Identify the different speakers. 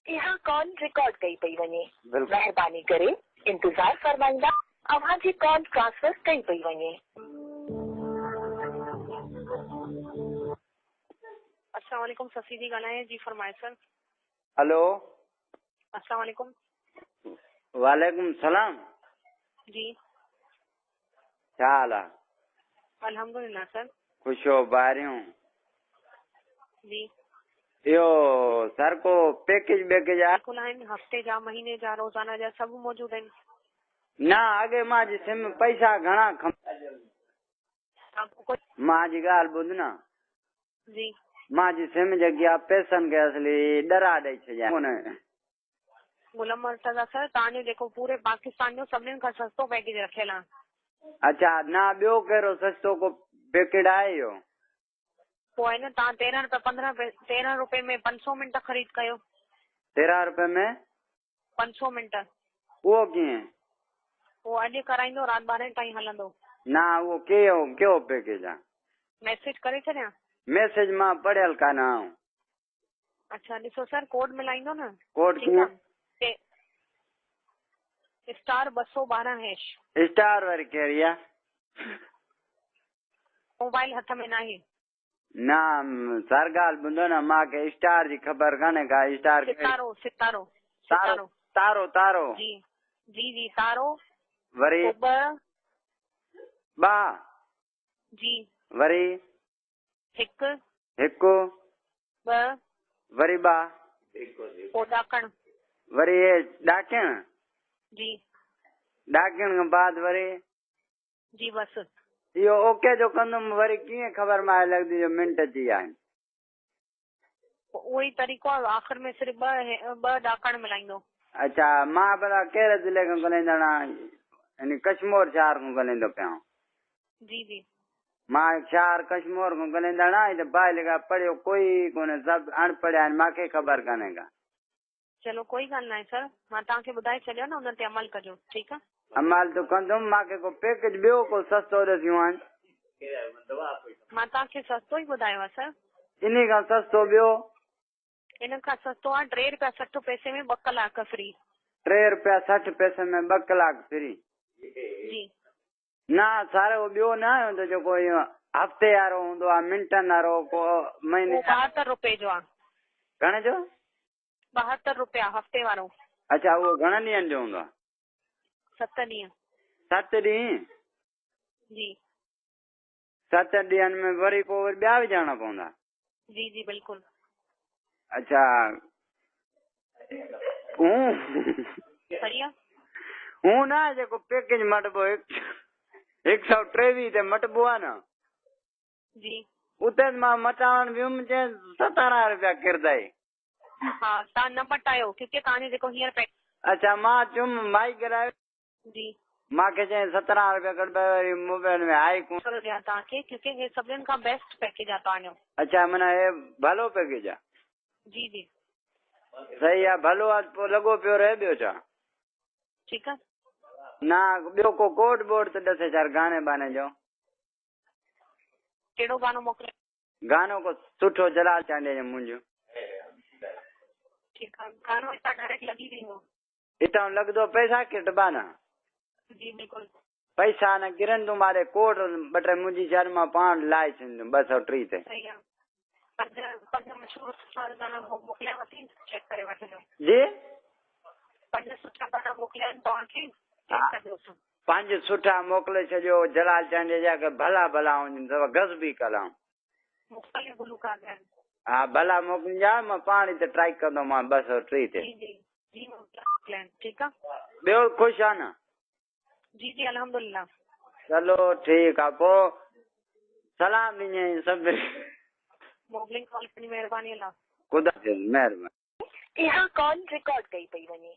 Speaker 1: यहाँ call record कई पई वञे। मेहरबानी करे इंतजार फरमाईंदा। अव्हां जी कॉल ट्रांसफर कई पई वञे। अस्सलाम वालेकुम, सफ़ी जी ॻाल्हाए। जी फरमाए सर।
Speaker 2: हेलो।
Speaker 1: अस्सलाम वालेकुम।
Speaker 2: वालेकुम सलाम।
Speaker 1: जी
Speaker 2: क्या हाल है?
Speaker 1: अल्हम्दुलिल्लाह सर।
Speaker 2: खुश हो बारियों?
Speaker 1: जी
Speaker 2: यो सर को पैकेज बैकेज
Speaker 1: बिल्कुल आहिनि। हफ़्ते जा, महीने जा, रोज़ाना जा सभु मौजूद आहिनि।
Speaker 2: ना आगे मां जी सिम पैसा घणा खम
Speaker 1: आपको कोई
Speaker 2: मां जी ॻाल्हि ॿुध न।
Speaker 1: जी
Speaker 2: मां जी सिम जॻह पैसनि खे असली डरा ॾेई छॾिया कोन।
Speaker 1: गुलाम मुर्तज़ा सर, तव्हांजो जेको पूरे पाकिस्तान जो सभिनीनि खां सस्तो पैकेज रखियल आहे।
Speaker 2: अच्छा, ना ॿियो कहिड़ो सस्तो को पैकेट आहे इहो?
Speaker 1: पोइ आहे न, तव्हां 13 रुपए में 500 मिंट ख़रीद कयो।
Speaker 2: 13 रुपए में
Speaker 1: 500 मिंट
Speaker 2: उहो कीअं?
Speaker 1: वो अॼु कराईंदो, राति 12 ताईं हलंदो।
Speaker 2: ना उहो कहिड़ो पैकेज आहे?
Speaker 1: मैसेज करे छॾियां?
Speaker 2: मैसेज मां पढ़ियल कान आहियां।
Speaker 1: अच्छा ॾिसो सर, कोड मिलाईंदो न।
Speaker 2: कोड
Speaker 1: ठीकु
Speaker 2: कीअं?
Speaker 1: आहे, स्टार 212 हैश।
Speaker 2: स्टार वारी कहिड़ी आहे?
Speaker 1: मोबाइल हथ में न आहे।
Speaker 2: ना सर ॻाल्हि ॿुधो न, मूंखे स्टार जी ख़बर कान्हे का। स्टार
Speaker 1: सितारो सितारो
Speaker 2: तारो तारो तारो
Speaker 1: जी जी जी तारो
Speaker 2: वरी
Speaker 1: पोइ
Speaker 2: बा
Speaker 1: जी
Speaker 2: वरी
Speaker 1: हिकु
Speaker 2: हिकु
Speaker 1: ॿ
Speaker 2: वरी बा
Speaker 1: पोइ ॾाकण
Speaker 2: वरी ॾाकिण
Speaker 1: जी
Speaker 2: ॾाकिण खां बाद वरी
Speaker 1: जी बस।
Speaker 2: इहो ओके जो कंदुमि वरी कीअं ख़बर मां लॻंदी जो मिंट जी आहिनि?
Speaker 1: उहो ई तरीक़ो आहे, आख़िर में सिर्फ़ ॿ ॾाकण मिलाईंदो।
Speaker 2: अच्छा, मां भला कहिड़े ज़िले खां ॻाल्हाईंदड़ यानी कश्मीर शहर खां ॻाल्हाईंदो पिया।
Speaker 1: जी जी
Speaker 2: मां शहर कश्मीर खां ॻाल्हाईंदड़ आहियां। त भाई लिखा पढ़ियो कोई कोन्हे, सभु अनपढ़िया आहिनि, मूंखे ख़बर कान्हे का।
Speaker 1: चलो कोई ॻाल्हि न आहे सर, मां तव्हांखे ॿुधाए छॾियो न, हुन ते अमल कजो। ठीकु आहे,
Speaker 2: अमल तो कंदुमि। मूंखे को पैकेज ॿियो को सस्तो ॾसियो आहे?
Speaker 1: मां तव्हांखे सस्तो ई ॿुधायो आहे सर।
Speaker 2: इन खां सस्तो ॿियो?
Speaker 1: इन खां सस्तो आहे 3 रुपया 60 पैसे में 2 कलाक फ्री।
Speaker 2: 3 रुपया 60 पैसे में 2 कलाक फ्री?
Speaker 1: जी
Speaker 2: ना सारो ॿियो न आयो जेको इहो हफ़्ते वारो हूंदो आहे, मिंटनि वारो, को महीने?
Speaker 1: 72 रुपए जो आहे।
Speaker 2: घणे जो?
Speaker 1: 72 रुपया हफ़्ते वारो।
Speaker 2: अच्छा, उहो घणनि ॾींहंनि जो हूंदो आहे?
Speaker 1: 7 ॾींहं।
Speaker 2: 7 ॾींहं?
Speaker 1: जी
Speaker 2: 7 ॾींहंनि में वरी पोइ वरी ॿिया विझाइणा पवंदा?
Speaker 1: जी जी बिल्कुलु।
Speaker 2: अच्छा
Speaker 1: बढ़िया।
Speaker 2: हूं न जेको पैकेज मटबो 123 ते मटबो आहे न,
Speaker 1: जी
Speaker 2: उते मां मटाइण वियुमि 17 रुपया किरदाई।
Speaker 1: हाँ, तव्हां न मटायो क्योंकि तव्हांजो जेको हींअर पैक।
Speaker 2: अच्छा, मां चयुमि माई करायो,
Speaker 1: जी
Speaker 2: मूंखे चई 17 रुपया कढिबा, वरी मोबाइल में आई कोन।
Speaker 1: चलो ॾियां तव्हांखे, क्योंकि हे सभिनीनि खां बेस्ट पैकेज आहे तव्हांजो।
Speaker 2: अच्छा, माना हे भलो पैकेज आहे?
Speaker 1: जी जी
Speaker 2: सही आहे, भलो आहे। पोइ लॻो पियो रहे ॿियो छा?
Speaker 1: ठीकु आहे।
Speaker 2: ना ॿियो को कोड बोर्ड त ॾसे छा गाने बाने जो?
Speaker 1: कहिड़ो गानो मोकिले?
Speaker 2: गानो को सुठो जलाल चांडे जो मुंहिंजो।
Speaker 1: ठीकु आहे, गानो हितां डायरेक्ट लॻी वेंदो।
Speaker 2: हितां लॻंदो पैसा किटबा न?
Speaker 1: जी बिल्कुल।
Speaker 2: पैसा न किरन तुम्हारे कोड 2 टे मुंहिंजी शहर मां पाण लाए छॾींदुमि 230 ते।
Speaker 1: सही आहे। पंज मशहूर सुठा गाना मोकिलियांव थी, चेक करे वठिजो।
Speaker 2: जी
Speaker 1: 5 सुठा गाना मोकिलियां तव्हांखे, चेक कजोसि।
Speaker 2: 5 सुठा मोकिले छॾियो जलाल चांडे जा, के भला भला हुजनि, अथव गज़ बि कलाम
Speaker 1: मुख़्तलिफ़ गुलूकार आहिनि।
Speaker 2: हा भला मोकिलिजा, मां पाण ई त ट्राई कंदोमांव 230 ते।
Speaker 1: जी जी जी मोकिलियां। ठीकु आहे।
Speaker 2: ॿियो ख़ुशि आहे न?
Speaker 1: जी जी अल्हम्दुलिल्लाह।
Speaker 2: चलो ठीकु आहे, पोइ सलाम ॾिजांइ सभु।
Speaker 1: मोकिलिंग कॉल करणी, महिरबानी अल्लाह।
Speaker 2: ख़ुदा महिरबानी।
Speaker 1: यहाँ कॉल रिकॉर्ड कई पई वञे।